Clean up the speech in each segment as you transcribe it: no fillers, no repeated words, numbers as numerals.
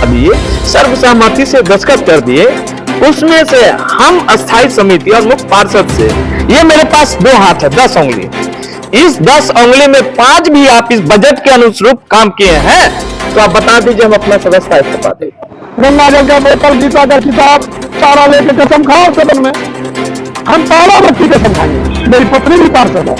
दिए, सर्वसहमति से दस्तखत कर दिए, उसमें से हम अस्थायी समिति और मुख्य पार्षद से, ये मेरे पास 2 हाथ है, 10 उंगली, इस 10 उंगली में 5 भी आप इस बजट के अनुरूप काम किए हैं तो आप बता दीजिए, हम अपना सदस्यता इस्तीफा दें। गंगा जल का बोतल, गीता का किताब सारा लेके कसम खाओ सदन में, हम ताला बच्ची कसम खाएंगे। मेरी पत्नी भी पार्षद है।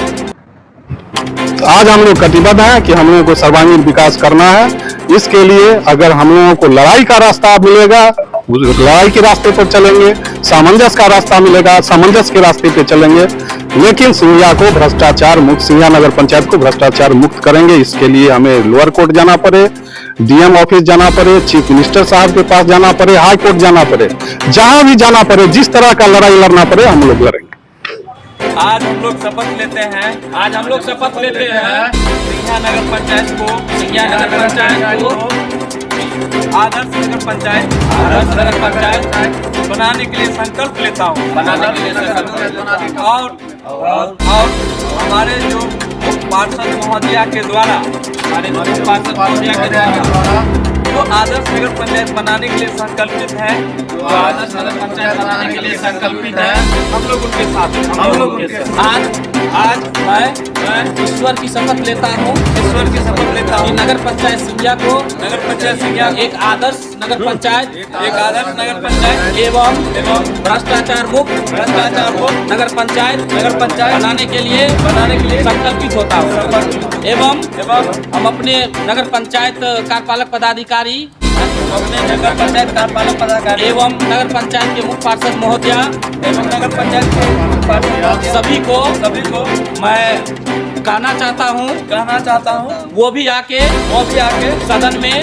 आज हम लोग कटिबद्ध हैं कि हम लोगों को सर्वांगीण विकास करना है। इसके लिए अगर हम लोगों को लड़ाई का रास्ता मिलेगा, लड़ाई के रास्ते पर चलेंगे, सामंजस्य का रास्ता मिलेगा, सामंजस्य के रास्ते पे चलेंगे, लेकिन सिंधिया को भ्रष्टाचार मुक्त, सिंधिया नगर पंचायत को भ्रष्टाचार मुक्त करेंगे। इसके लिए हमें लोअर कोर्ट जाना पड़े, डीएम ऑफिस जाना पड़े, चीफ मिनिस्टर साहब के पास जाना पड़े, हाई कोर्ट जाना पड़े, जहां भी जाना पड़े, जिस तरह का लड़ाई लड़ना पड़े, हम लोग लड़ेंगे। आज हम लोग शपथ लेते हैं, सिंधिया नगर पंचायत को, आदर्श नगर पंचायत बनाने के लिए संकल्प लेता हूँ, और हमारे जो पार्षद महोदया के द्वारा, तो आदर्श नगर पंचायत बनाने के लिए संकल्पित है, हम लोग उनके साथ आज मैं ईश्वर की शपथ लेता हूँ, कि नगर पंचायत सिंधिया एक आदर्श नगर पंचायत एवं भ्रष्टाचार मुक्त नगर पंचायत बनाने के लिए संकल्पित होता हूँ। एवं हम अपने नगर पंचायत कार्यपालक पदाधिकारी एवं नगर पंचायत के मुख्य पार्षद महोदया सभी को मैं कहना चाहता हूँ वो भी आके सदन में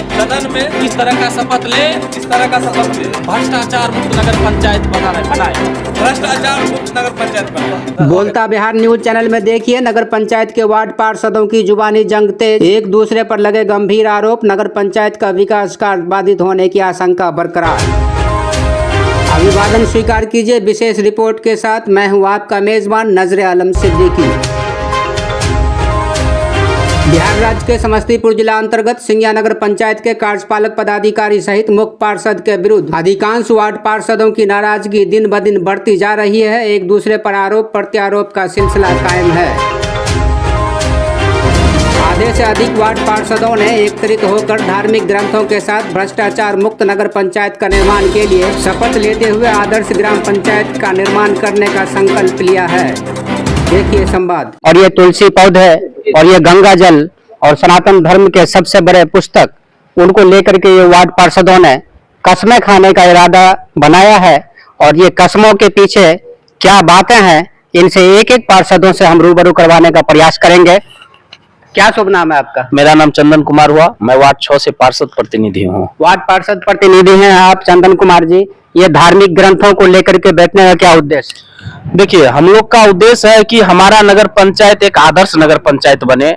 इस तरह का शपथ ले, भ्रष्टाचार मुक्त नगर पंचायत बनाए। बोलता बिहार न्यूज चैनल में देखिए नगर पंचायत के वार्ड पार्षदों की जुबानी जंग तेज, एक दूसरे पर लगे गंभीर आरोप, नगर पंचायत का विकास कार्य बाधित होने की आशंका बरकरार। अभिवादन स्वीकार कीजिए। विशेष रिपोर्ट के साथ मैं हूं आपका मेजबान नजरे आलम सिद्दीकी। बिहार राज्य के समस्तीपुर जिला अंतर्गत सिंधिया नगर पंचायत के कार्यपालक पदाधिकारी सहित मुख्य पार्षद के विरुद्ध अधिकांश वार्ड पार्षदों की नाराजगी दिन ब दिन बढ़ती जा रही है। एक दूसरे पर आरोप प्रत्यारोप का सिलसिला कायम है। आधे से अधिक वार्ड पार्षदों ने एकत्रित होकर धार्मिक ग्रंथों के साथ भ्रष्टाचार मुक्त नगर पंचायत का निर्माण के लिए शपथ लेते हुए आदर्श ग्राम पंचायत का निर्माण करने का संकल्प लिया है। देखिए संवाद। और ये तुलसी पौधे और ये गंगा जल और सनातन धर्म के सबसे बड़े पुस्तक, उनको लेकर के ये वार्ड पार्षदों ने कस्में खाने का इरादा बनाया है। और ये कस्मों के पीछे क्या बातें हैं, इनसे एक एक पार्षदों से हम रूबरू करवाने का प्रयास करेंगे। क्या शुभ नाम है आपका? मेरा नाम चंदन कुमार हुआ, मैं वार्ड 6 से पार्षद प्रतिनिधि हूँ। वार्ड पार्षद प्रतिनिधि हैं आप चंदन कुमार जी। ये धार्मिक ग्रंथों को लेकर के बैठने का क्या उद्देश्य? देखिए, हम लोग का उद्देश्य है कि हमारा नगर पंचायत एक आदर्श नगर पंचायत बने,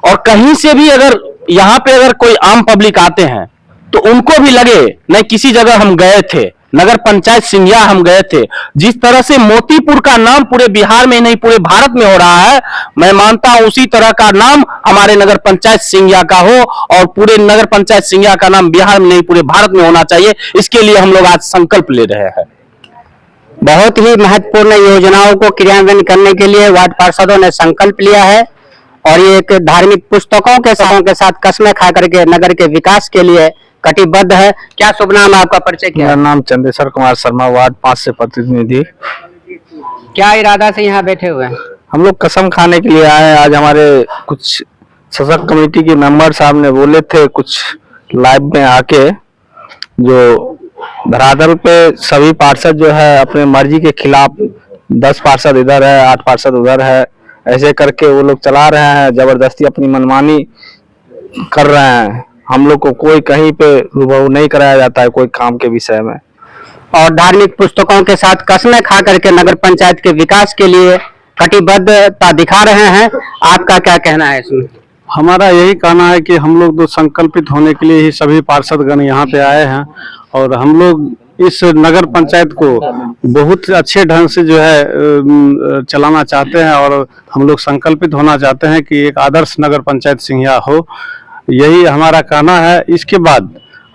और कहीं से भी अगर यहाँ पे अगर कोई आम पब्लिक आते हैं तो उनको भी लगे नहीं, किसी जगह हम गए थे, नगर पंचायत सिंधिया हम गए थे। जिस तरह से मोतीपुर का नाम पूरे बिहार में नहीं पूरे भारत में हो रहा है, मैं मानता हूं उसी तरह का नाम हमारे नगर पंचायत सिंधिया का हो, और पूरे नगर पंचायत सिंधिया का नाम बिहार में नहीं पूरे भारत में होना चाहिए। इसके लिए हम लोग आज संकल्प ले रहे हैं। बहुत ही महत्वपूर्ण योजनाओं को क्रियान्वयन करने के लिए वार्ड पार्षदों ने संकल्प लिया है, और ये एक धार्मिक पुस्तकों के साथ कस्में खा करके नगर के विकास के लिए कटिबद्ध है। क्या शुभ नाम है आपका? परिचय क्या? मेरा नाम चंदेश्वर कुमार शर्मा, वार्ड 5 से प्रतिनिधि। क्या इरादा से यहाँ बैठे हुए हैं? हम लोग कसम खाने के लिए आए हैं। आज हमारे कुछ सशक्त कमेटी के मेंबर साहब ने बोले थे कुछ लाइव में आके, जो धरातल पे सभी पार्षद जो है अपने मर्जी के खिलाफ, 10 पार्षद इधर है, 8 पार्षद उधर है, ऐसे करके वो लोग चला रहे हैं, जबरदस्ती अपनी मनमानी कर रहे हैं। हम लोग को कोई कहीं पे रूबरू नहीं कराया जाता है कोई काम के विषय में। और धार्मिक पुस्तकों के साथ कस्में खा करके नगर पंचायत के विकास के लिए कटिबद्धता दिखा रहे हैं। आपका क्या कहना है इसमें? हमारा यही कहना है कि हम लोग तो संकल्पित होने के लिए ही सभी पार्षदगण यहाँ पे आए हैं, और हम लोग इस नगर पंचायत को बहुत अच्छे ढंग से जो है चलाना चाहते हैं, और हम लोग संकल्पित होना चाहते हैं कि एक आदर्श नगर पंचायत सिंधिया हो। यही हमारा कहना है। इसके बाद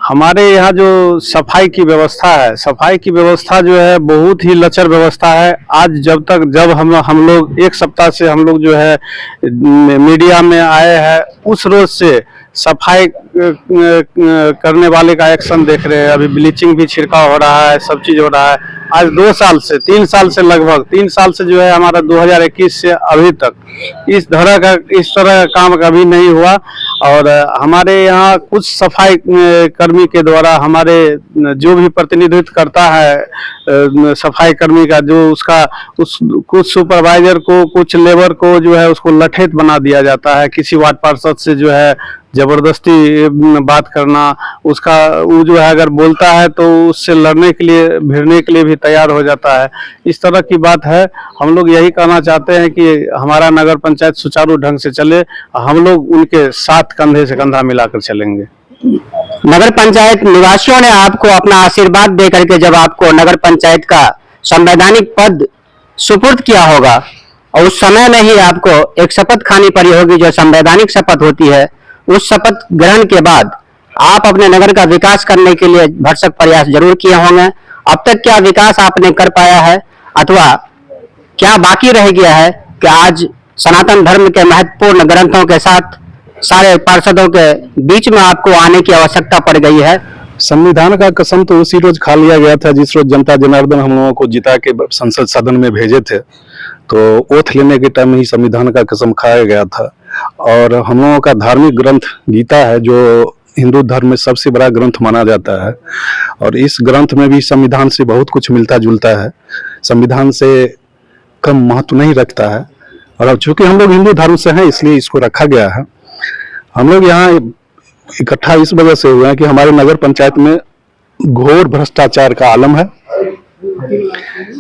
हमारे यहाँ जो सफाई की व्यवस्था है, सफाई की व्यवस्था जो है बहुत ही लचर व्यवस्था है। आज जब हम लोग एक सप्ताह से हम लोग जो है मीडिया में आए हैं, उस रोज से सफाई करने वाले का एक्शन देख रहे हैं। अभी ब्लीचिंग भी छिड़काव हो रहा है, सब चीज हो रहा है। आज 2 साल से 3 साल से लगभग 3 साल से जो है हमारा 2021 से अभी तक इस तरह का काम कभी नहीं हुआ। और हमारे यहाँ कुछ सफाई कर्मी के द्वारा हमारे जो भी प्रतिनिधित्व करता है सफाई कर्मी का, जो कुछ सुपरवाइजर को, कुछ लेबर को जो है उसको लठेत बना दिया जाता है। किसी वार्ड पार्षद से जो है जबरदस्ती बात करना, उसका वो जो है अगर बोलता है तो उससे लड़ने के लिए, भिड़ने के लिए भी तैयार हो जाता है। इस तरह की बात है। हम लोग यही कहना चाहते हैं कि हमारा नगर पंचायत सुचारू ढंग से चले, हम लोग उनके साथ कंधे से कंधा मिलाकर चलेंगे। नगर पंचायत निवासियों ने आपको अपना आशीर्वाद दे करके जब आपको नगर पंचायत का संवैधानिक पद सुपुर्द किया होगा, और उस समय में ही आपको एक शपथ खानी पड़ी होगी जो संवैधानिक शपथ होती है, उस शपथ ग्रहण के बाद आप अपने नगर का विकास करने के लिए भरसक प्रयास जरूर किए होंगे। अब तक क्या विकास आपने कर पाया है, अथवा क्या बाकी रह गया है कि आज सनातन धर्म के महत्वपूर्ण ग्रंथों के साथ सारे पार्षदों के बीच में आपको आने की आवश्यकता पड़ गई है? संविधान का कसम तो उसी रोज खा लिया गया था जिस रोज जनता जनार्दन हम लोगों को जिता के संसद सदन में भेजे थे। तो ओथ लेने के टाइम ही संविधान का कसम खाया गया था। और हम लोगों का धार्मिक ग्रंथ गीता है, जो हिंदू धर्म में सबसे बड़ा ग्रंथ माना जाता है। और इस ग्रंथ में भी संविधान से बहुत कुछ मिलता जुलता है, संविधान से कम महत्व नहीं रखता है। और अब चूंकि हम लोग हिंदू धर्म से हैं इसलिए इसको रखा गया है। हम लोग यहाँ इकट्ठा इस वजह से हुए हैं कि हमारे नगर पंचायत में घोर भ्रष्टाचार का आलम है।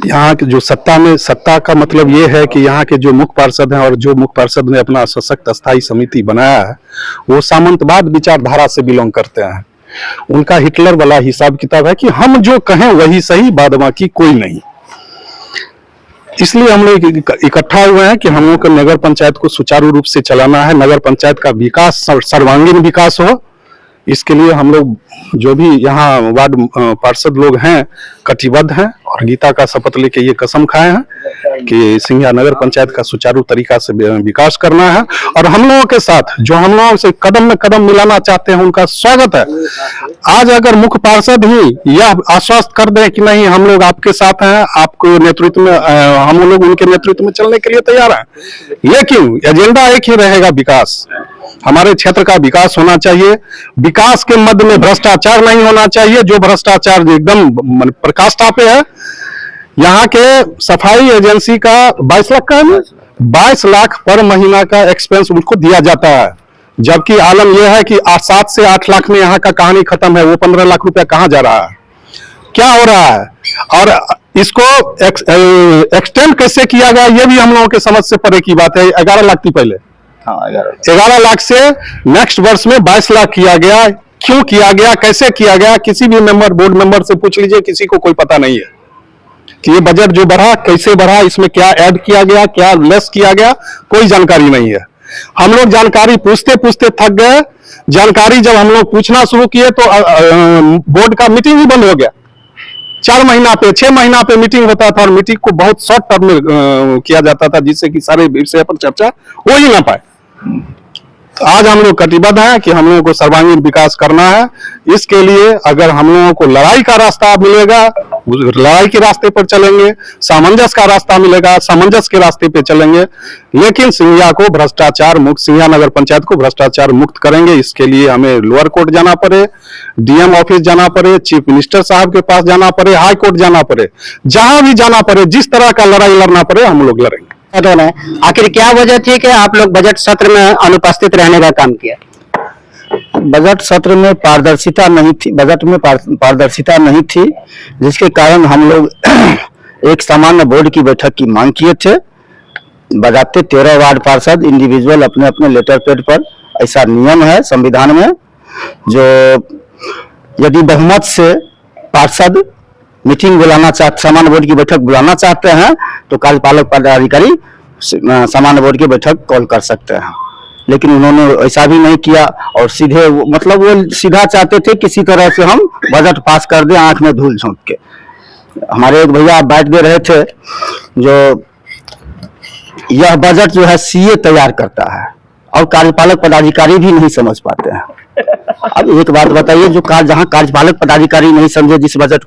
यहाँ के जो सत्ता का मतलब ये है कि यहाँ के जो मुख्य पार्षद हैं और जो मुख्य पार्षद ने अपना सशक्त स्थायी समिति बनाया है, वो सामंतवाद विचारधारा से बिलोंग करते हैं। उनका हिटलर वाला हिसाब किताब है कि हम जो कहें वही सही, बाद बाकी कोई नहीं। इसलिए हम लोग इकट्ठा हुए हैं कि हम लोग को नगर पंचायत को सुचारू रूप से चलाना है, नगर पंचायत का विकास, सर्वांगीण विकास हो। इसके लिए हम लोग जो भी यहाँ वार्ड पार्षद लोग हैं कटिबद्ध हैं और गीता का शपथ लेके ये कसम खाए हैं कि सिंघिया नगर पंचायत का सुचारू तरीका से विकास करना है। और हम लोगों के साथ जो हम लोगों से कदम में कदम मिलाना चाहते हैं उनका स्वागत है। आज अगर मुख्य पार्षद ही यह आश्वस्त कर दें कि नहीं हम लोग आपके साथ हैं, आपको नेतृत्व में, हम लोग उनके नेतृत्व में चलने के लिए तैयार हैं, लेकिन एजेंडा एक ही रहेगा, विकास। हमारे क्षेत्र का विकास होना चाहिए। विकास के मध्य में भ्रष्टाचार नहीं होना चाहिए, जो भ्रष्टाचार एकदम प्रकाष्ठा पे है। यहाँ के सफाई एजेंसी का 22 लाख का है, 22 लाख पर महीना का एक्सपेंस उनको दिया जाता है, जबकि आलम यह है कि 7 से 8 लाख में यहाँ का कहानी खत्म है। वो 15 लाख रुपया कहाँ जा रहा है, क्या हो रहा है, और इसको एक्सटेंड कैसे किया गया, ये भी हम लोगों के समझ से परे की बात है। 11 लाख थी पहले, 11 लाख से नेक्स्ट वर्ष में 22 लाख किया गया। क्यों किया गया, कैसे किया गया, किसी भी मेंबर, बोर्ड मेंबर से पूछ लीजिए, किसी को कोई पता नहीं है कि ये बजट जो बढ़ा कैसे बढ़ा, इसमें क्या ऐड किया गया, क्या लेस किया गया, कोई जानकारी नहीं है। हम लोग जानकारी पूछते पूछते थक गए। जानकारी जब हम लोग पूछना शुरू किए तो बोर्ड का मीटिंग ही बंद हो गया। 4 महीना पे, 6 महीना पे मीटिंग होता था और मीटिंग को बहुत शॉर्ट टर्म में किया जाता था, जिससे कि सारे विषय पर चर्चा हो ही ना पाए। तो आज हम लोग कटिबद्ध हैं कि हम लोगों को सर्वांगीण विकास करना है। इसके लिए अगर हम लोगों को लड़ाई का रास्ता मिलेगा, लड़ाई के रास्ते पर चलेंगे। सामंजस्य का रास्ता मिलेगा, सामंजस्य के रास्ते पे चलेंगे। लेकिन सिंघिया को भ्रष्टाचार मुक्त, सिंघिया नगर पंचायत को भ्रष्टाचार मुक्त करेंगे। इसके लिए हमें लोअर कोर्ट जाना पड़े, डीएम ऑफिस जाना पड़े, चीफ मिनिस्टर साहब के पास जाना पड़े, हाई कोर्ट जाना पड़े, जहां भी जाना पड़े, जिस तरह का लड़ाई लड़ना पड़े, हम लोग लड़ेंगे। आखिर क्या वजह थी कि आप लोग बजट सत्र में अनुपस्थित रहने का काम किया? बजट सत्र में पारदर्शिता नहीं थी, बजट में पारदर्शिता नहीं थी, जिसके कारण हम लोग एक सामान्य बोर्ड की बैठक की मांग किए थे। बजाते 13 वार्ड पार्षद इंडिविजुअल अपने अपने लेटर पैड पर, ऐसा नियम है संविधान में, जो यदि बहुमत से पार्षद मीटिंग बुलाना चाहते, सामान्य बोर्ड की बैठक बुलाना चाहते हैं तो कार्यपालक पदाधिकारी सामान्य बोर्ड की बैठक कॉल कर सकते हैं। लेकिन उन्होंने ऐसा भी नहीं किया और सीधे मतलब वो सीधा चाहते थे किसी तरह से हम बजट पास कर दें आंख में धूल झोंक के। हमारे एक भैया बात दे रहे थे जो यह बजट जो है सीए तैयार करता है और कार्यपालक पदाधिकारी भी नहीं समझ पाते हैं। अब एक बात बताइए, जो जहां कार्यपालक पदाधिकारी नहीं समझे जिस बजट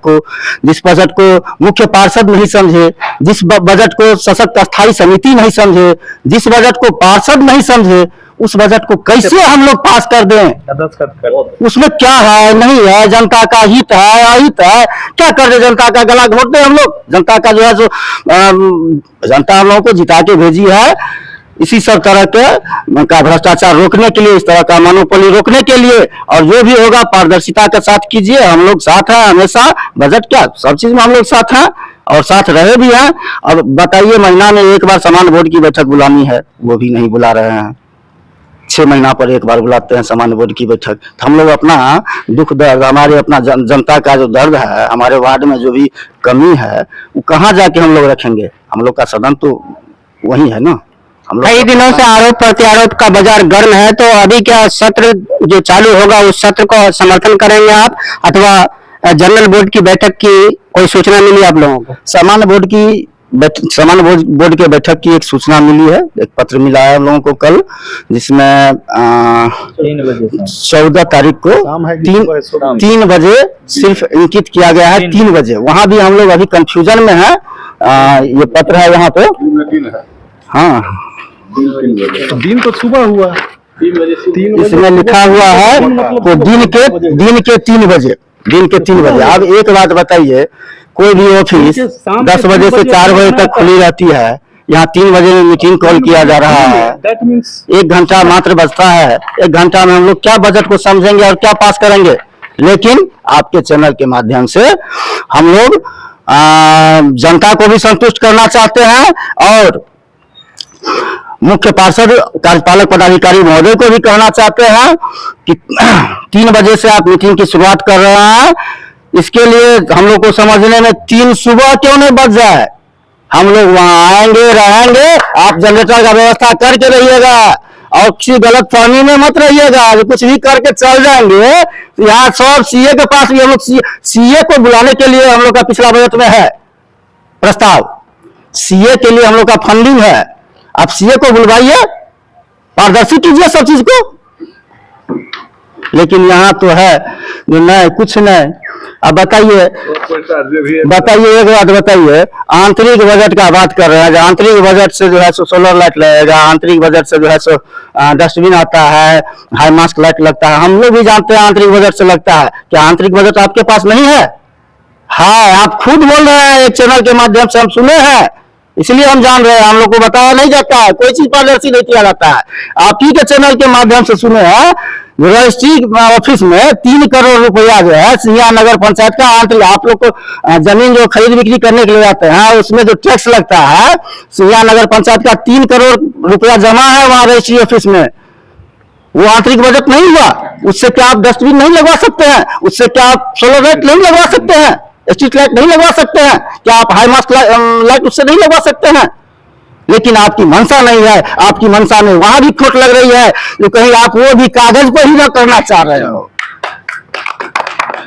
को मुख्य पार्षद नहीं समझे, जिस बजट को सशक्त स्थायी समिति नहीं समझे, जिस बजट को पार्षद नहीं समझे, उस बजट को कैसे हम लोग पास कर दें? उसमें क्या है नहीं है, जनता का हित है अहित है, क्या कर दे? जनता का गला घोट दे हम लोग? जनता का जो है सो जनता हम लोगों को जिता के भेजी है इसी सब तरह के का भ्रष्टाचार रोकने के लिए, इस तरह का मोनोपोली रोकने के लिए, और जो भी होगा पारदर्शिता के साथ कीजिए। हम लोग साथ हैं हमेशा, बजट क्या सब चीज में हम लोग साथ हैं और साथ रहे भी हैं। अब बताइए, महीना में एक बार सामान्य बोर्ड की बैठक बुलानी है, वो भी नहीं बुला रहे हैं। 6 महीना पर एक बार बुलाते हैं सामान्य बोर्ड की बैठक। तो हम लोग अपना दुख दर्द, हमारे अपना जनता का जो दर्द है, हमारे वार्ड में जो भी कमी है, वो कहाँ जाके हम लोग रखेंगे? हम लोग का सदन तो वही है ना। कई दिनों से आरोप प्रत्यारोप का बाजार गर्म है, तो अभी क्या सत्र जो चालू होगा उस सत्र को समर्थन करेंगे आप, अथवा जनरल बोर्ड की बैठक की कोई सूचना मिली आप लोगों को? सामान्य बोर्ड के बैठक की एक सूचना मिली है, एक पत्र मिला है हम लोगों को कल, जिसमें 14 तारीख को 3 बजे सिर्फ इंकित किया गया है। 3 बजे, वहां भी हम लोग अभी कंफ्यूजन में है। ये पत्र है यहाँ पे, हाँ दिन तो सुबह हुआ, इसमें लिखा हुआ है तो दिन के 3 बजे। अब एक बात बताइए, कोई भी ऑफिस 10 बजे से 4 बजे तक खुली रहती है, यहाँ 3 बजे में मीटिंग कॉल किया जा रहा है। 1 घंटा मात्र बचता है, 1 घंटा में हम लोग क्या बजट को समझेंगे और क्या पास करेंगे? लेकिन आपके चैनल के माध्यम से हम लोग जनता को भी संतुष्ट करना चाहते हैं और मुख्य पार्षद कार्यपालक पदाधिकारी महोदय को भी कहना चाहते हैं कि 3 बजे से आप मीटिंग की शुरुआत कर रहे हैं। इसके लिए हम लोग को समझने में 3 सुबह क्यों नहीं बच जाए? हम लोग वहां आएंगे रहेंगे, आप जनरेटर का व्यवस्था करके रहिएगा और किसी गलत फहमी में मत रहिएगा। कुछ भी करके चल जाएंगे, यहाँ सब सीए के पास भी हम लोग सीए को बुलाने के लिए हम लोग का पिछला बजट में है प्रस्ताव, सीए के लिए हम लोग का फंडिंग है। आप सीए को बुलवाइए, पारदर्शी कीजिए सब चीज को, लेकिन यहाँ तो है जो नहीं, कुछ नहीं। अब बताइए एक बात बताइए, आंतरिक बजट का बात कर रहे हैं। आंतरिक बजट से जो है सो सोलर लाइट लगेगा, आंतरिक बजट से जो है सो डस्टबिन आता है, हाई मास्क लाइट लगता है। हम लोग भी जानते हैं आंतरिक बजट से लगता है। क्या आंतरिक बजट आपके पास नहीं है? हाँ, आप खुद बोल रहे हैं, एक चैनल के माध्यम से हम सुने हैं, इसलिए हम जान रहे हैं। हम लोग को बताया नहीं जाता है, कोई चीज पारदर्शी नहीं किया जाता है। आप ही के चैनल के माध्यम से सुने हैं, रजिस्ट्री ऑफिस में 3 करोड़ रुपया जो है सिंघिया नगर पंचायत का आंतरिक, आप लोग को जमीन जो खरीद बिक्री करने के लिए जाते हैं उसमें जो टैक्स लगता है, सिंघिया नगर पंचायत का 3 करोड़ रुपया जमा है वहां रजिस्ट्री ऑफिस में। वो आंतरिक बजट नहीं हुआ। उससे क्या आप डस्टबिन नहीं लगवा सकते हैं? उससे क्या आप सोलर लाइट नहीं लगवा सकते हैं? स्ट्रीट लाइट नहीं लगवा सकते हैं? क्या आप हाई मास्क लाइट उससे नहीं लगवा सकते हैं? लेकिन आपकी मंशा नहीं है। आपकी मंशा में वहां भी खोट लग रही है, जो कहीं आप वो भी कागज पर ही न करना चाह रहे हो।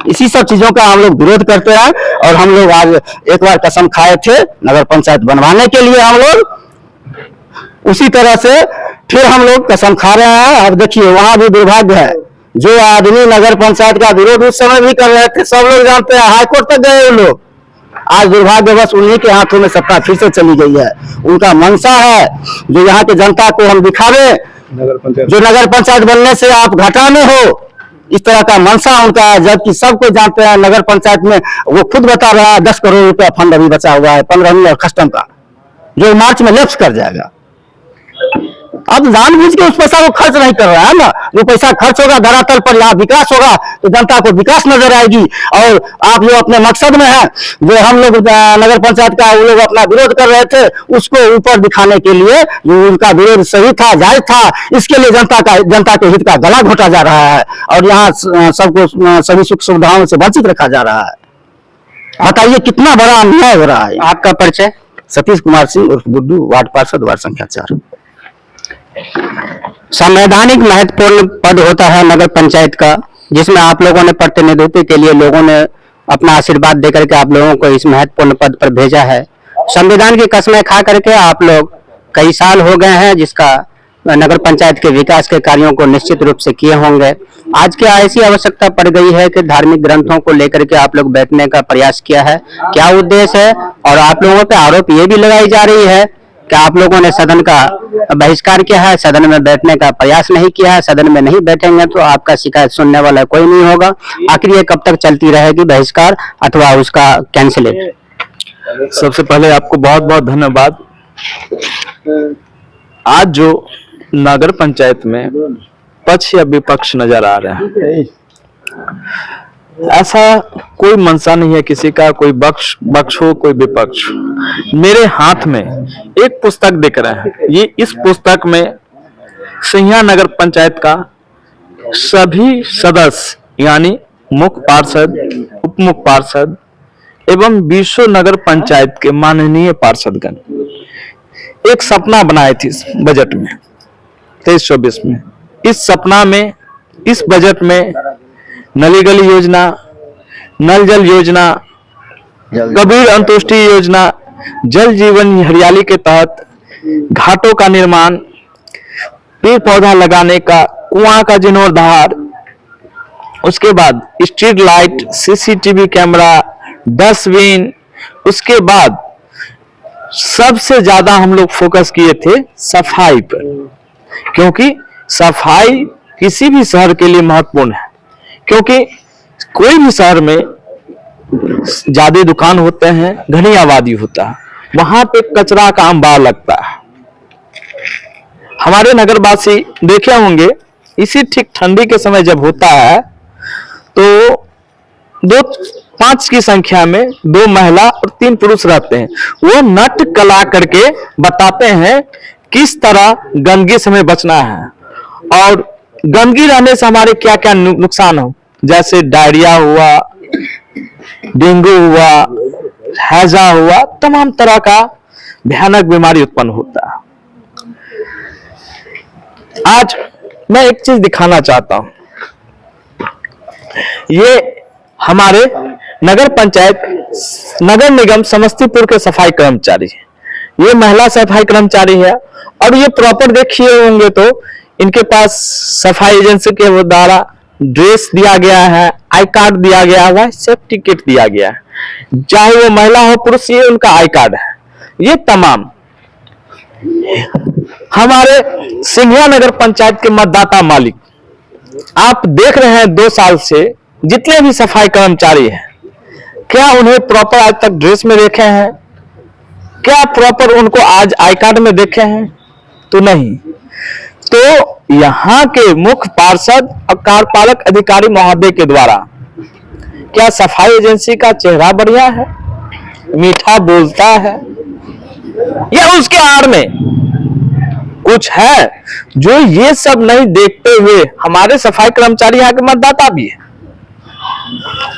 इसी सब चीजों का हम लोग विरोध करते हैं और हम लोग आज एक बार कसम खाए थे नगर पंचायत बनवाने के लिए। हम लोग उसी तरह से फिर हम लोग कसम खा रहे हैं। अब देखिए, वहां भी दुर्भाग्य है, जो आदमी नगर पंचायत का विरोध उस समय भी कर रहे थे, सब लोग जानते हैं, हाईकोर्ट तक गए वो लोग। आज दुर्भाग्यवश उन्हीं के हाथों में सत्ता फिर से चली गई है। उनका मंशा है जो यहाँ के जनता को हम दिखावे, जो नगर पंचायत बनने से आप घाटा में हो, इस तरह का मंशा उनका है। जबकि सब कोई जानते हैं नगर पंचायत में, वो खुद बता रहा है 10 करोड़ रुपया फंड अभी बचा हुआ है 15वीं और कस्टम का, जो मार्च में लैप्स कर जाएगा। अब जानबूझ के उस पैसा को खर्च नहीं कर रहा है ना। जो पैसा खर्च होगा धरातल पर, यहाँ विकास होगा तो जनता को विकास नजर आएगी। और आप जो अपने मकसद में है, जो हम लोग नगर पंचायत का वो लोग अपना विरोध कर रहे थे, उसको ऊपर दिखाने के लिए, जो उनका विरोध सही था, जायज था, इसके लिए जनता के हित का गला घोटा जा रहा है और यहाँ सबको सभी सुख सुविधाओं से वंचित रखा जा रहा है। बताइए कितना बड़ा अन्याय हो रहा है। आपका परिचय? सतीश कुमार सिंह उर्फ गुड्डू, वार्ड पार्षद, वार्ड संख्या 4। संवैधानिक महत्वपूर्ण पद होता है नगर पंचायत का, जिसमें आप लोगों ने प्रतिनिधित्व के लिए लोगों ने अपना आशीर्वाद देकर के आप लोगों को इस महत्वपूर्ण पद पर भेजा है। संविधान की कसमें खा करके आप लोग कई साल हो गए हैं जिसका नगर पंचायत के विकास के कार्यों को निश्चित रूप से किए होंगे। आज की ऐसी आवश्यकता पड़ गई है कि धार्मिक ग्रंथों को लेकर के आप लोग बैठने का प्रयास किया है, क्या उद्देश्य है? और आप लोगों पे आरोप ये भी लगाई जा रही है कि आप लोगों ने सदन का बहिष्कार किया है, सदन में बैठने का प्रयास नहीं किया है। सदन में नहीं बैठेंगे तो आपका शिकायत सुनने वाला कोई नहीं होगा। आखिर ये कब तक चलती रहेगी बहिष्कार अथवा उसका कैंसिलेट? सबसे पहले आपको बहुत बहुत धन्यवाद। आज जो नगर पंचायत में पक्ष या विपक्ष नजर आ रहा है, ऐसा कोई मंशा नहीं है किसी का, कोई पक्ष हो कोई विपक्ष। मेरे हाथ में एक पुस्तक दिख रहा है, ये इस पुस्तक में सिंहिया नगर पंचायत का सभी सदस्य यानी मुख्य पार्षद, उप मुख्य पार्षद एवं 20 नगर पंचायत के माननीय पार्षदगण एक सपना बनाए थे इस बजट में 23-24 में। इस सपना में, इस बजट में नली गली योजना, नल जल योजना, कबीर अंतोष्टि योजना, जल जीवन हरियाली के तहत घाटों का निर्माण, पेड़ पौधा लगाने का, कुआं का जीर्णोद्धार, उसके बाद street light, CCTV camera, dustbin, उसके बाद सबसे ज्यादा हम लोग फोकस किए थे सफाई पर, क्योंकि सफाई किसी भी शहर के लिए महत्वपूर्ण है। क्योंकि कोई भी शहर में ज्यादा दुकान होते हैं, घनी आबादी होता है, वहां पे कचरा का अंबार लगता है। हमारे नगरवासी देखे होंगे, इसी ठीक ठंडी के समय जब होता है तो 5 की संख्या में 2 महिला और 3 पुरुष रहते हैं। वो नट कला करके बताते हैं किस तरह गंदगी से हमें बचना है और गंदगी रहने से हमारे क्या क्या नुकसान हो, जैसे डायरिया हुआ, डेंगू हुआ, हैजा हुआ, तमाम तरह का भयानक बीमारी उत्पन्न होता है। आज मैं एक चीज दिखाना चाहता हूं। ये हमारे नगर पंचायत नगर निगम समस्तीपुर के सफाई कर्मचारी है। ये महिला सफाई कर्मचारी है और ये प्रॉपर देखिए होंगे तो इनके पास सफाई एजेंसी के द्वारा ड्रेस दिया गया है, आई कार्ड दिया गया है, सेफ्टी किट दिया गया है। चाहे वो महिला हो पुरुष, ये उनका आई कार्ड है। ये तमाम हमारे सिंहिया नगर पंचायत के मतदाता मालिक, आप देख रहे हैं 2 साल से जितने भी सफाई कर्मचारी हैं, क्या उन्हें प्रॉपर आज तक ड्रेस में देखे हैं? क्या प्रॉपर उनको आज आई कार्ड में देखे हैं? तो नहीं। तो यहाँ के मुख्य पार्षद और कार्यपालक अधिकारी महोदय के द्वारा क्या सफाई एजेंसी का चेहरा बढ़िया है, मीठा बोलता है, या उसके आड़ में कुछ है जो ये सब नहीं देखते हुए हमारे सफाई कर्मचारी यहाँ के मतदाता भी है,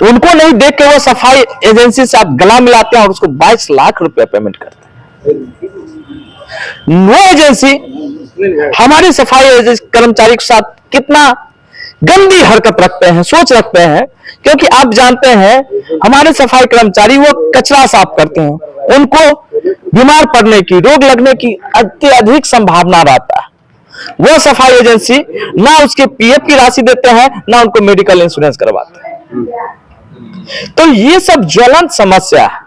उनको नहीं देख के वो सफाई एजेंसी से आप गला मिलाते हैं और उसको 22 लाख रुपए पेमेंट करते हैं। वो एजेंसी हमारे सफाई कर्मचारी के साथ कितना गंदी हरकत रखते हैं, सोच रखते हैं, क्योंकि आप जानते हैं हमारे सफाई कर्मचारी वो कचरा साफ करते हैं, उनको बीमार पड़ने की, रोग लगने की अत्यधिक संभावना रहता है। वो सफाई एजेंसी ना उसके पीएफ की राशि देते हैं, ना उनको मेडिकल इंश्योरेंस करवाते हैं। तो ये सब ज्वलंत समस्या है।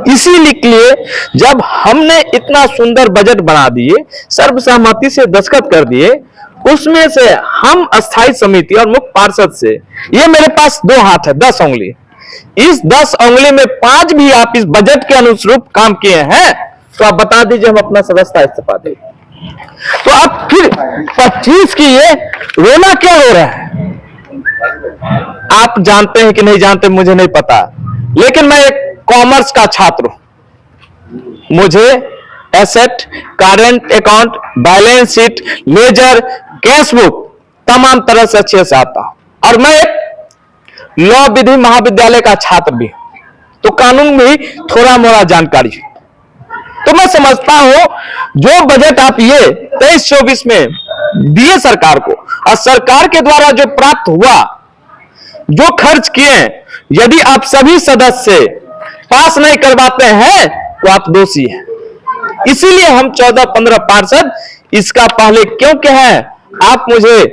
इसीलिए जब हमने इतना सुंदर बजट बना दिए, सर्वसहमति से दस्तखत कर दिए, उसमें से हम अस्थायी समिति और मुख्य पार्षद से, ये मेरे पास 2 हाथ है 10 उंगली, इस 10 उंगली में 5 भी आप इस बजट के अनुरूप काम किए हैं तो आप बता दीजिए हम अपना सदस्यता इस्तीफा दें। तो आप फिर 25 की ये रोना क्यों हो रहा है? आप जानते हैं कि नहीं जानते मुझे नहीं पता, लेकिन मैं एक कॉमर्स का छात्र हूं। मुझे asset, current account, balance sheet, ledger, cash book तमाम तरह से अच्छे से आता हूं और मैं एक लॉ विधि महाविद्यालय का छात्र भी हूं, तो कानून में भी थोड़ा मोड़ा जानकारी है। तो मैं समझता हूं जो बजट आप ये 23-24 में दिए सरकार को और सरकार के द्वारा जो प्राप्त हुआ, जो खर्च किए, यदि आप सभी सदस्य पास नहीं करवाते हैं तो आप दोषी हैं। इसीलिए हम 14-15 पार्षद इसका पहले क्यों कहें, आप मुझे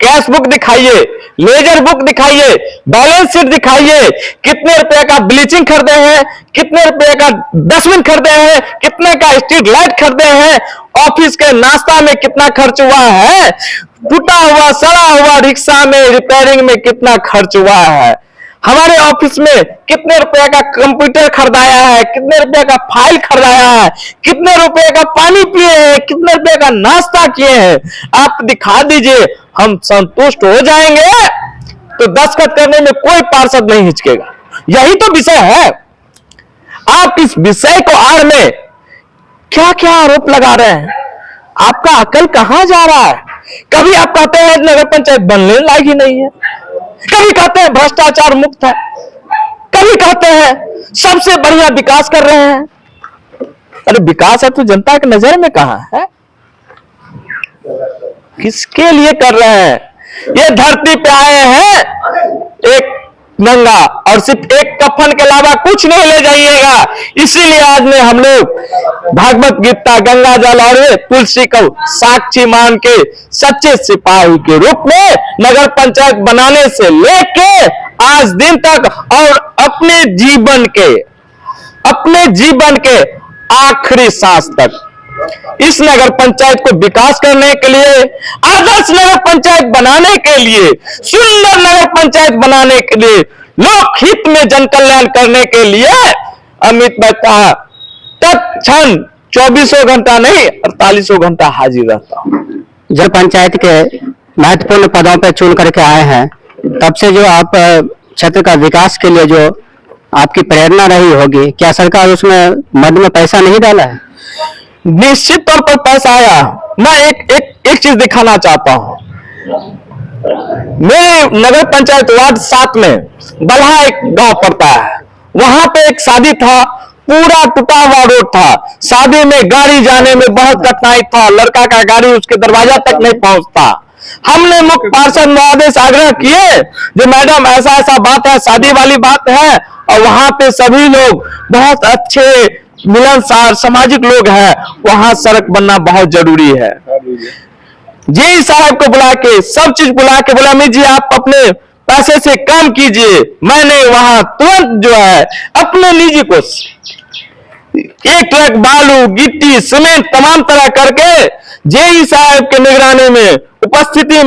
कैश बुक दिखाइए, लेजर बुक दिखाइए, बैलेंस शीट दिखाइए, कितने रुपए का ब्लीचिंग खरीदे हैं, कितने रुपए का डस्टबिन खरीदे हैं, कितने का स्ट्रीट लाइट खरीदे हैं, ऑफिस के नाश्ता में कितना खर्च हुआ है, टूटा हुआ सड़ा हुआ रिक्शा में रिपेयरिंग में कितना खर्च हुआ है, हमारे ऑफिस में कितने रुपए का कंप्यूटर खरीदाया है, कितने रुपए का फाइल खरीदाया है, कितने रुपए का पानी पिए हैं, कितने रुपए का नाश्ता किए हैं, आप दिखा दीजिए, हम संतुष्ट हो जाएंगे। तो दस्तखत करने में कोई पार्षद नहीं हिचकेगा। यही तो विषय है। आप इस विषय को आड़ में क्या क्या आरोप लगा रहे हैं, आपका अकल कहां जा रहा है? कभी आप कहते हैं नगर पंचायत बनने लायक ही नहीं है, कभी कहते हैं भ्रष्टाचार मुक्त है, कभी कहते हैं सबसे बढ़िया विकास कर रहे हैं। अरे विकास है तो जनता की नजर में कहां है? किसके लिए कर रहे हैं? ये धरती पे आए हैं एक नंगा और सिर्फ एक कफन के अलावा कुछ नहीं ले जाइएगा। इसीलिए आज में हम लोग भागवत गीता, गंगा जल और तुलसी को साक्षी मान के सच्चे सिपाही के रूप में नगर पंचायत बनाने से लेके आज दिन तक और अपने जीवन के आखिरी सांस तक इस नगर पंचायत को विकास करने के लिए, आदर्श नगर पंचायत बनाने के लिए, सुंदर नगर पंचायत बनाने के लिए, लोक हित में जन कल्याण करने के लिए अमित बता तत्क्षण 24 घंटा नहीं 48 घंटा हाजिर रहता हूं। जब पंचायत के महत्वपूर्ण पदों पर चुन करके आए हैं, तब से जो आप क्षेत्र का विकास के लिए जो आपकी प्रेरणा रही होगी, क्या सरकार उसमें मद में पैसा नहीं डाला है? निश्चित तौर पर पैसा आया। मैं एक चीज दिखाना चाहता हूं। मेरे नगर पंचायत वार्ड 7 में बल्हा एक गांव पड़ता है, वहां पे एक शादी था, पूरा टूटा हुआ रोड था, शादी में गाड़ी जाने में बहुत कठिनाई था, लड़का का गाड़ी उसके दरवाजा तक नहीं पहुंचता। हमने मुख्य पार्षद महोदय से आग्रह किए जो मैडम ऐसा ऐसा बात है, शादी वाली बात है, और वहां पे सभी लोग बहुत अच्छे मिलनसार सामाजिक लोग हैं, वहां सड़क बनना बहुत जरूरी है। जी साहब को बुला के सब चीज बुला के बोला अमित जी आप अपने पैसे से काम कीजिए। मैंने वहां तुरंत जो है अपने निजी को 1 ट्रक बालू, गिट्टी, सीमेंट तमाम तरह करके जेई साहब के निगरानी में उपस्थिति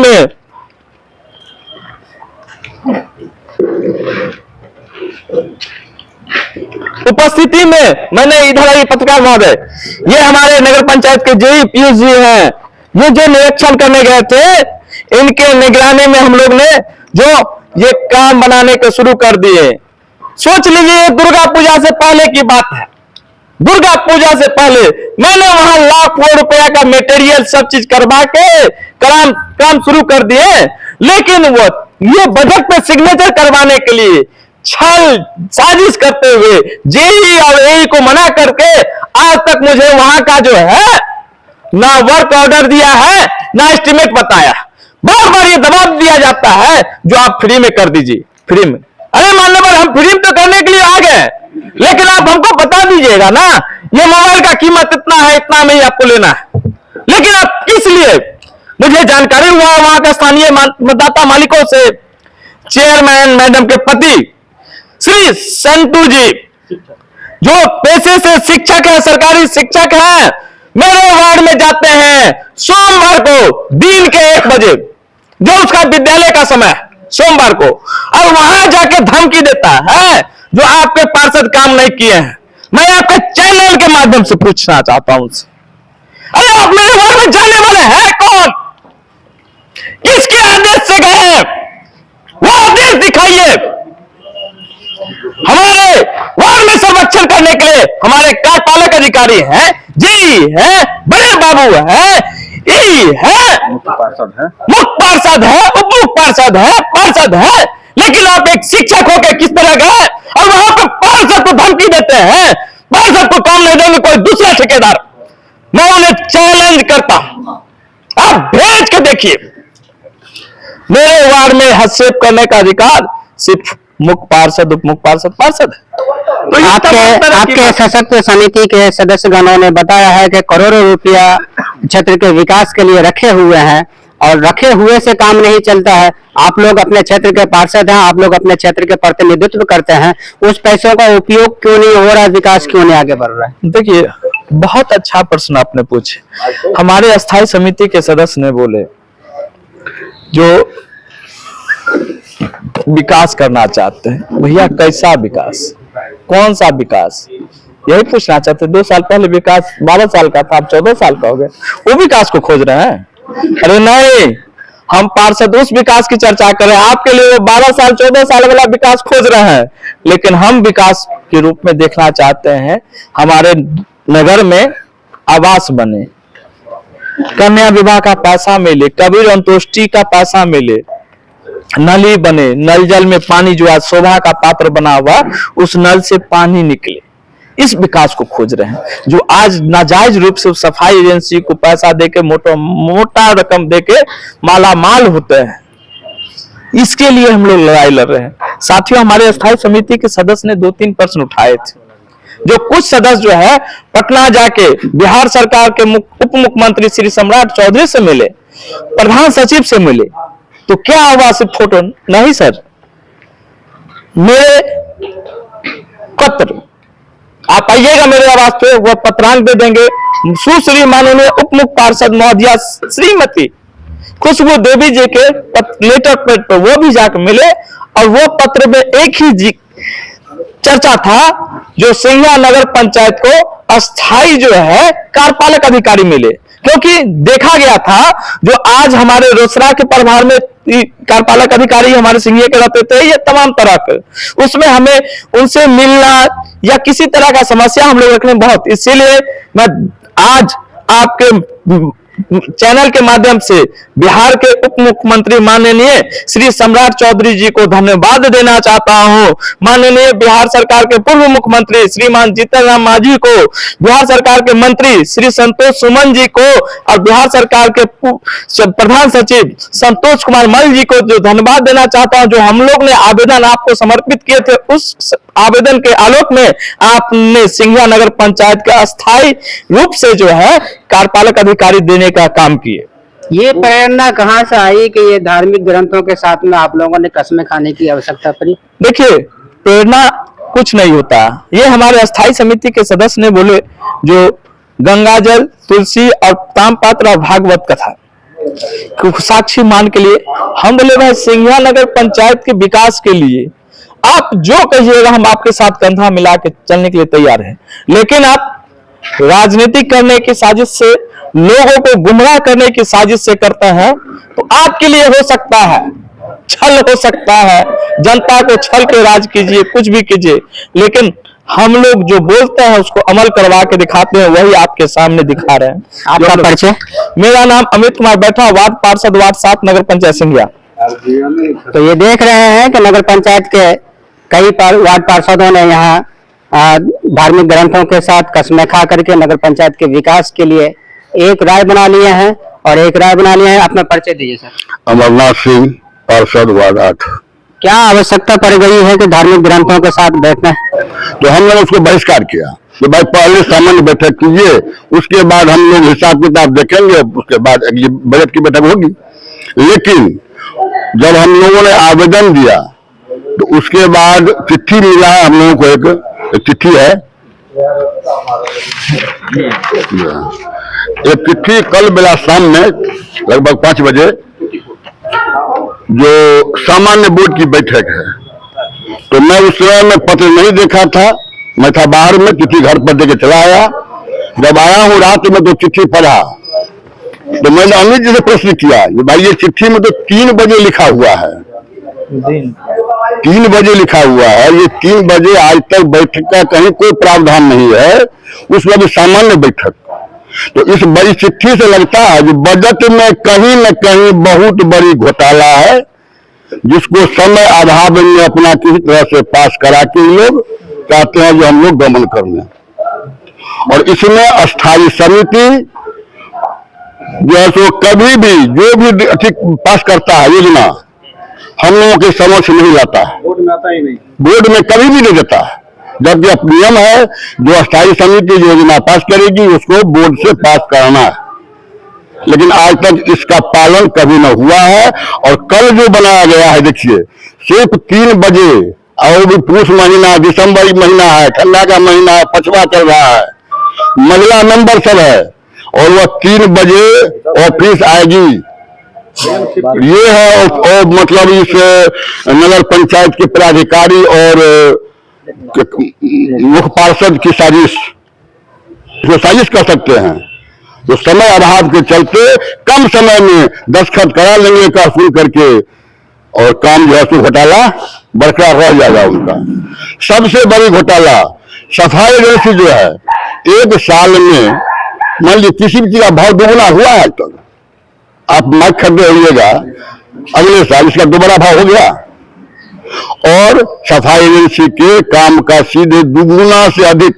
में मैंने इधर आई पत्रकार महोदय, ये हमारे नगर पंचायत के जेई पीयूष जी हैं, ये जो निरीक्षण करने गए थे, इनके निगरानी में हम लोग ने जो ये काम बनाने को शुरू कर दिए। सोच लीजिए दुर्गा पूजा से पहले की बात है, दुर्गा पूजा से पहले मैंने वहां लाखों रुपया का मटेरियल सब चीज करवा के काम शुरू कर दिए, लेकिन वो ये बजट पे सिग्नेचर करवाने के लिए छल साजिश करते हुए जेई और एई को मना करके आज तक मुझे वहां का जो है ना वर्क ऑर्डर दिया है ना एस्टिमेट बताया। बार बार ये दबाव दिया जाता है जो आप फ्री में कर दीजिए, फ्री में। अरे मान्यवर हम फ्री में तो करने के लिए आ गए, लेकिन आप हमको बता दीजिएगा ना ये मोबाइल का कीमत इतना है, इतना में ही आपको लेना है। लेकिन आप किस लिए, मुझे जानकारी हुआ वहां का स्थानीय मतदाता मालिकों से, चेयरमैन मैडम के पति श्री संतू जी जो पेशे से शिक्षक है, सरकारी शिक्षक है, मेरे वार्ड में जाते हैं सोमवार को दिन के 1 बजे, जो उसका विद्यालय का समय है सोमवार को, और वहां जाके धमकी देता है जो आपके पार्षद काम नहीं किए हैं। मैं आपके चैनल के माध्यम से पूछना चाहता हूं, अरे आप मेरे वार्ड में जाने वाले हैं कौन? किसके आदेश से गए? वो आदेश दिखाइए। हमारे वार्ड में सर्वेक्षण करने के लिए हमारे कार्यपालक अधिकारी हैं, जी है, बड़े बाबू है, मुख्य पार्षद है, उप मुख्य पार्षद है, पार्षद है, लेकिन आप एक शिक्षक होकर किस तरह गए और वहां पर पार्षद को धमकी देते हैं? पार्षद को काम नहीं देंगे, कोई दूसरा ठेकेदार ठेकेदार, मैं उन्हें चैलेंज करता हूं, आप भेज के देखिए। मेरे वार्ड में हस्तक्षेप करने का अधिकार सिर्फ मुख्य पार्षद, उप मुख्य पार्षद, पार्षद है। तो आपके सशक्त समिति के सदस्यगणों ने बताया है कि करोड़ों रुपया क्षेत्र के विकास के लिए रखे हुए हैं और रखे हुए से काम नहीं चलता है। आप लोग अपने क्षेत्र के पार्षद हैं, आप लोग अपने क्षेत्र के प्रतिनिधित्व करते हैं, उस पैसों का उपयोग क्यों नहीं हो रहा, विकास क्यों नहीं आगे बढ़ रहा है? देखिए, बहुत अच्छा प्रश्न आपने पूछे। हमारे अस्थायी समिति के सदस्य ने बोले जो विकास करना चाहते हैं, भैया कैसा विकास, कौन सा विकास, यही पूछना चाहते। 2 साल पहले विकास 12 साल का था, अब 14 साल का हो गया, वो विकास को खोज रहे हैं। अरे नहीं, हम पार्षद उस विकास की चर्चा कर रहे हैं, आपके लिए वो 12 साल 14 साल वाला विकास खोज रहे हैं, लेकिन हम विकास के रूप में देखना चाहते हैं हमारे नगर में आवास बने, कन्या विवाह का पैसा मिले, कबीर अंतोष्टि का पैसा मिले, नली बने, नल जल में पानी जो आज शोभा का पात्र बना हुआ उस नल से पानी निकले, इस विकास को खोज रहे हैं। जो आज नाजायज रूप से सफाई एजेंसी को पैसा देके मोटा रकम देके माला माल होते हैं, इसके लिए हम लोग लड़ाई लड़ रहे हैं। साथियों, हमारे अस्थायी समिति के सदस्य ने 2-3 प्रश्न उठाए थे। जो कुछ सदस्य जो है पटना जाके बिहार सरकार के उप मुख्यमंत्री श्री सम्राट चौधरी से मिले, प्रधान सचिव से मिले, तो क्या हुआ सिर्फ फोटो नहीं सर, मेरे पत्र आप आइएगा मेरे आवास पे, वो पत्रांक दे देंगे। सुश्री माननीय उप मुख्य पार्षद महोदया श्रीमती खुशबू देवी जी के लेटर पैड पर वो भी जाकर मिले और वो पत्र में एक ही चर्चा था जो सिंघिया नगर पंचायत को अस्थाई जो है कार्यपालक अधिकारी मिले, क्योंकि देखा गया था जो आज हमारे रोसड़ा के प्रभार में कार्यपालक अधिकारी हमारे सिंघिया के रहते थे, ये तमाम तरह के, उसमें हमें उनसे मिलना या किसी तरह का समस्या हम लोग रखने बहुत, इसीलिए मैं आज आपके चैनल के माध्यम से बिहार के उप मुख्यमंत्री माननीय श्री सम्राट चौधरी जी को धन्यवाद देना चाहता हूं। माननीय बिहार सरकार के पूर्व मुख्यमंत्री श्रीमान जीतन राम मांझी को, बिहार सरकार के मंत्री श्री संतोष सुमन जी को और बिहार सरकार के प्रधान सचिव संतोष कुमार मल जी को जो धन्यवाद देना चाहता हूं। जो हम लोग ने आवेदन आपको समर्पित किए थे, उस आवेदन के आलोक में आपने सिंघिया नगर पंचायत का अस्थायी रूप से जो है कार्यपालक अधिकारी देने का काम किए। ये प्रेरणा कहाँ से आई कि ये धार्मिक ग्रंथों के साथ में आप लोगों ने कस्में खाने की आवश्यकता पड़ी? देखिए, प्रेरणा कुछ नहीं होता, ये हमारे अस्थायी समिति के सदस्य ने बोले जो गंगा जल, तुलसी और तामपत्र और भागवत कथा साक्षी मान के लिए हम बोले भाई सिंघिया नगर पंचायत के विकास के लिए आप जो कहिएगा हम आपके साथ कंधा मिला के चलने के लिए तैयार हैं, लेकिन आप राजनीति करने की साजिश से, लोगों को गुमराह करने की साजिश से करते हैं तो आपके लिए हो सकता है छल, हो सकता है जनता को छल के राज कीजिए, कुछ भी कीजिए, लेकिन हम लोग जो बोलते हैं उसको अमल करवा के दिखाते हैं, वही आपके सामने दिखा रहे हैं। आपका परिचय? मेरा नाम अमित कुमार बैठा, वार्ड पार्षद वार्ड 7 नगर पंचायत सिंघिया। तो ये देख रहे हैं कि नगर पंचायत के कई वार्ड पार्षदों ने यहाँ धार्मिक ग्रंथों के साथ कस्में खा करके नगर पंचायत के विकास के लिए एक राय बना लिए हैं और एक राय बना लिए हैं। अपना परिचय दीजिए सर। अमरनाथ सिंह, पार्षद वार्ड 8। क्या आवश्यकता पड़ गई है कि धार्मिक ग्रंथों के साथ बैठना है? तो हम लोग उसको बहिष्कार किया कि भाई पहले सामान्य बैठक कीजिए, उसके बाद हम लोग हिसाब किताब देखेंगे, उसके बाद अगली बजट की बैठक होगी। लेकिन जब हम लोगों ने आवेदन दिया तो उसके बाद चिट्ठी मिला हम लोगों को, एक चिट्ठी है, एक चिट्ठी कल बेला शाम में लगभग 5 बजे जो सामान्य बोर्ड की बैठक है, तो मैं उस समय में पत्र नहीं देखा था, मैं था बाहर में, चिट्ठी घर पर देके चला आया। जब आया हूँ रात में तो चिट्ठी पढ़ा तो मैंने अमित जी से प्रश्न किया भाई ये चिट्ठी में तो 3 बजे लिखा हुआ है, 3 बजे लिखा हुआ है, ये 3 बजे आज तक बैठक का कहीं कोई प्रावधान नहीं है, उसमें भी सामान्य बैठक। तो इस बड़ी चिट्ठी से लगता है कि बजट में कहीं न कहीं बहुत बड़ी घोटाला है, जिसको समय अभाव में अपना किसी तरह से पास करा के लोग चाहते हैं जो हम लोग गमन कर लें। और इसमें अस्थायी समिति जो है सो कभी भी जो भी ठीक पास करता है योजना हम लोगों के समक्ष नहीं लाता है, बोर्ड में कभी भी नहीं देता है। जबकि अब नियम है जो अस्थायी समिति योजना पास करेगी उसको बोर्ड से पास कराना है, लेकिन आज तक इसका पालन कभी न हुआ है। और कल जो बनाया गया है देखिए सिर्फ 3 बजे, और भी पूष महीना दिसंबर महीना है, ठंडा का महीना है, पछवा चल रहा है, महिला मेंबर सब है और वह 3 बजे ऑफिस आएगी। ये है और मतलब इस नगर पंचायत के पदाधिकारी और मुख्य पार्षद की साजिश, जो साजिश कर सकते हैं। तो समय अभाव के चलते कम समय में दस्तखत करा लेंगे का सुन करके और काम जो है सो घोटाला बरकरार रह जाएगा उनका। सबसे बड़ी घोटाला सफाई एजेंसी जो है, 1 साल में मान लीजिए किसी भी चीज का भाव दोगुना हुआ है तो आप माइक खरीदे होइएगा अगले साल इसका दोबारा भाव हो गया। और सफाई एजेंसी के काम का सीधे दुगुना से अधिक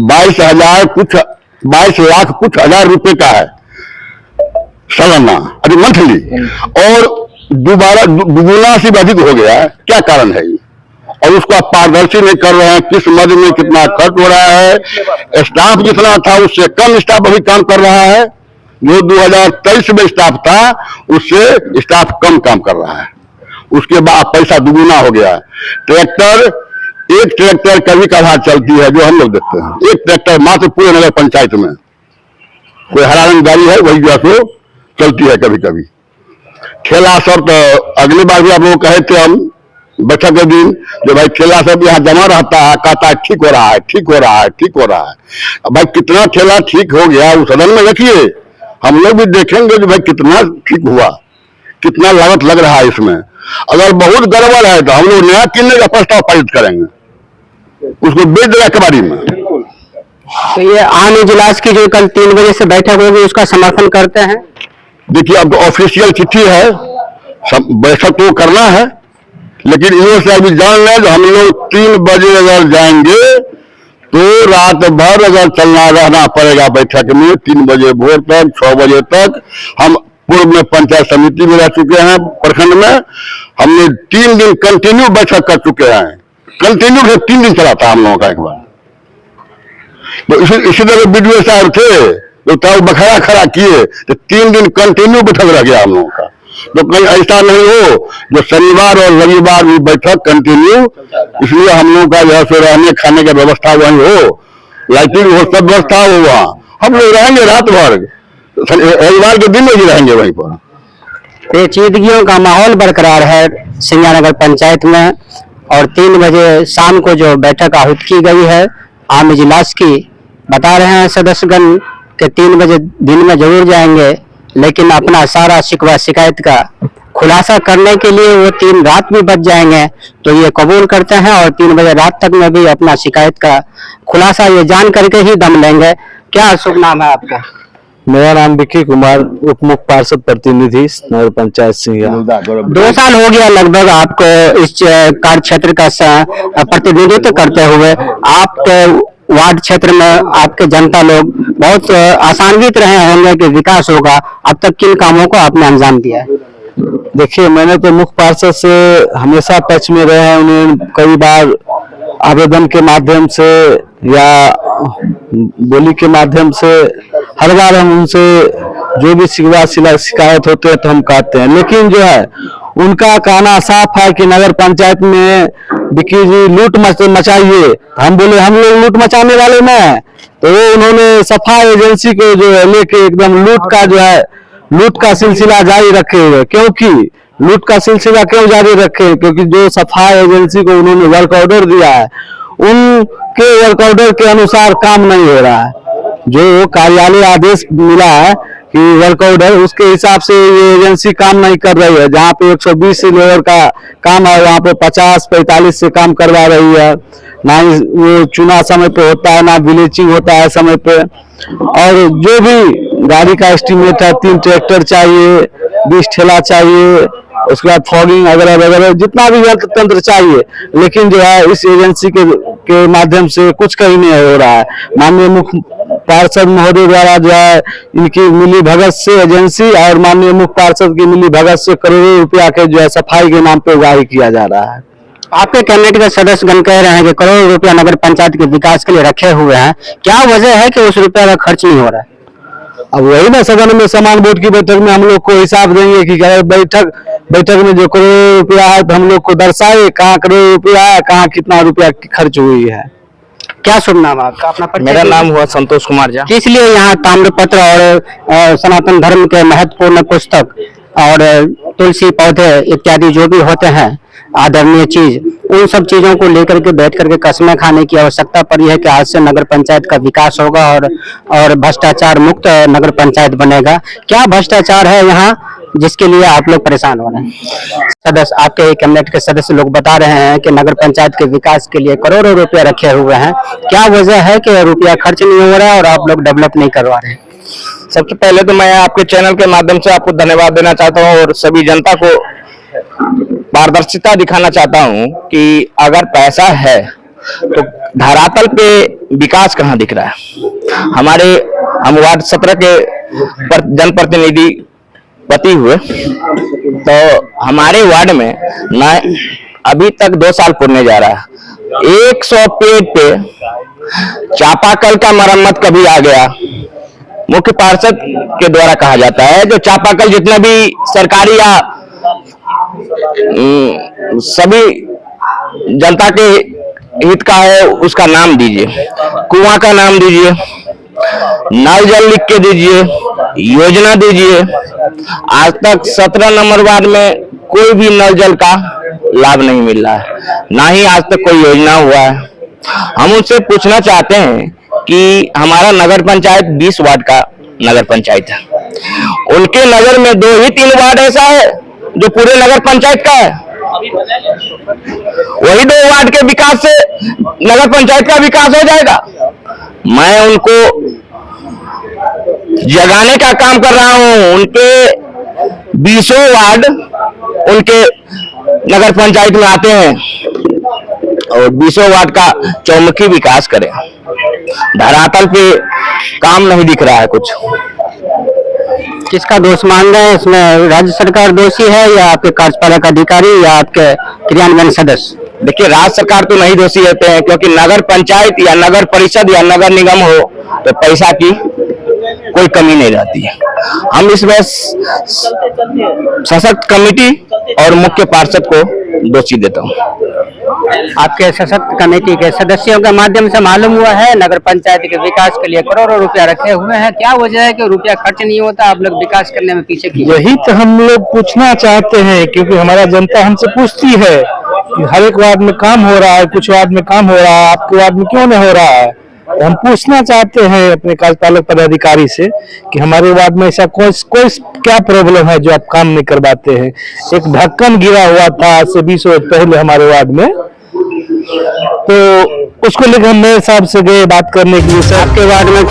22 लाख कुछ हजार रुपए का है सालाना, अभी मंथली, और दुगुना से भी अधिक हो गया। क्या कारण है ये? और उसको आप पारदर्शी नहीं कर रहे हैं, किस मद में कितना खर्च हो रहा है, स्टाफ जितना था उससे कम स्टाफ अभी काम कर रहा है। जो 2023 में स्टाफ था उससे स्टाफ कम काम कर रहा है, उसके बाद पैसा दुगुना हो गया। एक ट्रैक्टर कभी कभार चलती है जो हम लोग देखते हैं, एक ट्रैक्टर मात्र पूरे नगर पंचायत में, कोई हरा रंग गाड़ी है वही जो है चलती है कभी कभी। ठेला सब तो अगली बार भी आप लोग कहे थे हम बैठक के दिन जो भाई ठेला सब यहाँ जमा रहता है, कहता है ठीक हो रहा है, ठीक हो रहा है, ठीक हो रहा है। अब भाई कितना ठेला ठीक हो गया वो सदन में रखिए, हम लोग भी देखेंगे जो भाई कितना ठीक हुआ, कितना लागत लग रहा है इसमें। अगर बहुत गड़बड़ है तो हम लोग नया किनने का प्रस्ताव पारित करेंगे, उसको बेच देगा कबाड़ी में। तो ये आम इजलास की जो कल 3 बजे से बैठक होगी उसका समर्थन करते हैं? देखिए अब ऑफिशियल चिट्ठी है, बैठक तो करना है, लेकिन इन्हों से अभी जान लें हम लोग 3 बजे अगर जाएंगे तो रात भर अगर चलना रहना पड़ेगा बैठक में। 3 बजे भोर तक 6 बजे तक। हम पूर्व में पंचायत समिति में रह चुके हैं, प्रखंड में हमने 3 दिन कंटिन्यू बैठक कर चुके हैं, कंटिन्यू 3 दिन चला था हम लोगों का एक बार। तो इसी तरह बीडीओ साहब थे तो तब बखरा खड़ा किए तो 3 दिन कंटिन्यू बैठक रह गया हम लोगों का। तो कहीं ऐसा नहीं हो जो शनिवार और रविवार भी बैठक कंटिन्यू, इसलिए हम लोगों का जो है रहने खाने की व्यवस्था वहीं हो, लाइटिंग हो, सब व्यवस्था हो, वहाँ हम लोग रहेंगे रात भर, रविवार के दिन में भी रहेंगे वहीं पर। पेचीदगियों का माहौल बरकरार है सिंघिया नगर पंचायत में और 3 बजे शाम को जो बैठक आहूत की गई है आम इजलास की, बता रहे हैं सदस्यगण के 3 बजे दिन में जरूर जाएंगे, लेकिन अपना सारा शिकवा शिकायत का खुलासा करने के लिए वो 3 रात भी बच जाएंगे। तो ये कबूल करते हैं और 3 बजे रात तक में भी अपना शिकायत का खुलासा ये जान करके ही दम लेंगे। क्या शुभ नाम है आपका? मेरा नाम विक्की कुमार, उप मुख्य पार्षद प्रतिनिधि नगर पंचायत सिंघिया। 2 साल हो गया लगभग आपको इस कार्य क्षेत्र का प्रतिनिधित्व करते हुए। आपके वार्ड क्षेत्र में आपके जनता लोग बहुत आशान्वित रहे होंगे कि विकास होगा। अब तक किन कामों को आपने अंजाम दिया है? देखिए मैंने तो मुख्य पार्षद से हमेशा टच में रहे हैं, उन्हें कई बार आवेदन के माध्यम से या बोली के माध्यम से हर बार हम उनसे जो भी शिकायत होते हैं तो हम कहते हैं, लेकिन जो है उनका कहना साफ है कि नगर पंचायत में विक्की जी लूट मचाइए। हम बोले हम लोग लूट मचाने वाले नहीं, तो वो उन्होंने सफाई एजेंसी को जो है लेके एकदम लूट का सिलसिला जारी रखे हुए। क्योंकि लूट का सिलसिला क्यों जारी रखे? क्योंकि जो सफाई एजेंसी को उन्होंने वर्क ऑर्डर दिया है उनके वर्क ऑर्डर के अनुसार काम नहीं हो रहा है। जो कार्यालय आदेश मिला है कि वर्क ऑर्डर, उसके हिसाब से ये एजेंसी काम नहीं कर रही है। जहाँ पे 120 लेबर का काम है वहाँ पे 50-45 से काम करवा रही है। ना ही वो चुना समय पे होता है, ना ब्लीचिंग होता है समय पे। और जो भी गाड़ी का एस्टीमेट है, 3 ट्रैक्टर चाहिए, 20 ठेला चाहिए, उसके बाद फॉगिंग वगैरह वगैरह जितना भी यंत्र तंत्र चाहिए, लेकिन जो है इस एजेंसी के के माध्यम से कुछ कहीं नहीं हो रहा है। माननीय मुख्य पार्षद महोदय द्वारा जो है इनकी मिली भगत से एजेंसी और माननीय मुख्य पार्षद की मिली भगत से करोड़ों रुपया के जो है सफाई के नाम पे उगाही किया जा रहा है। आपके कैबिनेट के सदस्यगण कह रहे हैं कि करोड़ों रुपया नगर पंचायत के विकास के लिए रखे हुए हैं, क्या वजह है कि उस रुपया का खर्च नहीं हो रहा है? अब वही ना सदन में समान बोर्ड की बैठक में हम लोग को हिसाब देंगे कि अगर बैठक में जो करोड़ रुपया है तो हम लोग को दर्शाए कहाँ करोड़ रुपया है, कहाँ कितना रुपया खर्च हुई है। क्या शुभ नाम आपका? अपना परिचय मेरा दीजिए। नाम हुआ संतोष कुमार झा। किस लिए यहाँ ताम्रपत्र और सनातन धर्म के महत्वपूर्ण पुस्तक और तुलसी पौधे इत्यादि जो भी होते हैं आदरणीय चीज, उन सब चीजों को लेकर के बैठ करके कस्में खाने की आवश्यकता पड़ी है कि आज से नगर पंचायत का विकास होगा और भ्रष्टाचार मुक्त नगर पंचायत बनेगा? क्या भ्रष्टाचार है यहाँ जिसके लिए आप लोग परेशान हो रहे हैं? सदस्य, आपके कैबिनेट के सदस्य लोग बता रहे हैं कि नगर पंचायत के विकास के लिए करोड़ों रुपया रखे हुए हैं, क्या वजह है कि रुपया खर्च नहीं हो रहा है और आप लोग डेवलप नहीं करवा रहे हैं? सबसे पहले तो मैं आपके चैनल के माध्यम से आपको धन्यवाद देना चाहता हूं और सभी जनता को पारदर्शिता दिखाना चाहता हूं कि अगर पैसा है तो धरातल पे विकास कहाँ दिख रहा है। हम वार्ड 17 के जनप्रतिनिधि पति हुए, तो हमारे वार्ड में न अभी तक 2 साल पुरने जा रहा है। 100 पेड़ पे चापाकल का मरम्मत कभी आ गया, मुख्य पार्षद के द्वारा कहा जाता है जो चापाकल जितना भी सरकारी या सभी जनता के हित का है उसका नाम दीजिए, कुआं का नाम दीजिए, नल जल लिख के दीजिए, योजना दीजिए। आज तक 17 नंबर वार्ड में कोई भी नल जल का लाभ नहीं मिल रहा है, ना ही आज तक कोई योजना हुआ है। हम उनसे पूछना चाहते हैं कि हमारा नगर पंचायत 20 वार्ड का नगर पंचायत है, उनके नगर में 2 ही 3 वार्ड ऐसा है जो पूरे नगर पंचायत का है। वही 2 वार्ड के विकास से नगर पंचायत का विकास हो जाएगा। मैं उनको जगाने का काम कर रहा हूं। उनके 20 वार्ड उनके नगर पंचायत में आते हैं और 20 वार्ड का चौमुखी विकास करें। धरातल पे काम नहीं दिख रहा है कुछ। किसका दोष मान रहे हैं इसमें? राज्य सरकार दोषी है या आपके कार्यपालक अधिकारी या आपके क्रियान्वयन सदस्य? देखिए, राज्य सरकार तो नहीं दोषी रहते हैं, क्योंकि नगर पंचायत या नगर परिषद या नगर निगम हो तो पैसा की कोई कमी नहीं रहती है। हम इसमें सशक्त कमेटी और मुख्य पार्षद को दोषी देता हूँ। आपके सशक्त कमेटी के सदस्यों के माध्यम से मालूम हुआ है नगर पंचायत के विकास के लिए करोड़ों रुपया रखे हुए हैं, क्या वजह है कि रुपया खर्च नहीं होता, आप लोग विकास करने में पीछे क्यों? यही तो हम लोग पूछना चाहते हैं, क्योंकि हमारा जनता हमसे पूछती है कि हर एक वार्ड में काम हो रहा है, कुछ वार्ड में काम हो रहा है, आपके वार्ड में क्यों नहीं हो रहा है। हम पूछना चाहते हैं अपने कार्यपालक पदाधिकारी से कि हमारे वार्ड में ऐसा कोई क्या प्रॉब्लम है जो आप काम नहीं करवाते हैं। एक ढक्कन गिरा हुआ था आज से 20 वर्ष पहले हमारे वार्ड में, तो उसको लेकर हम मेयर साहब से गए बात करने के लिए। आपके वार्ड में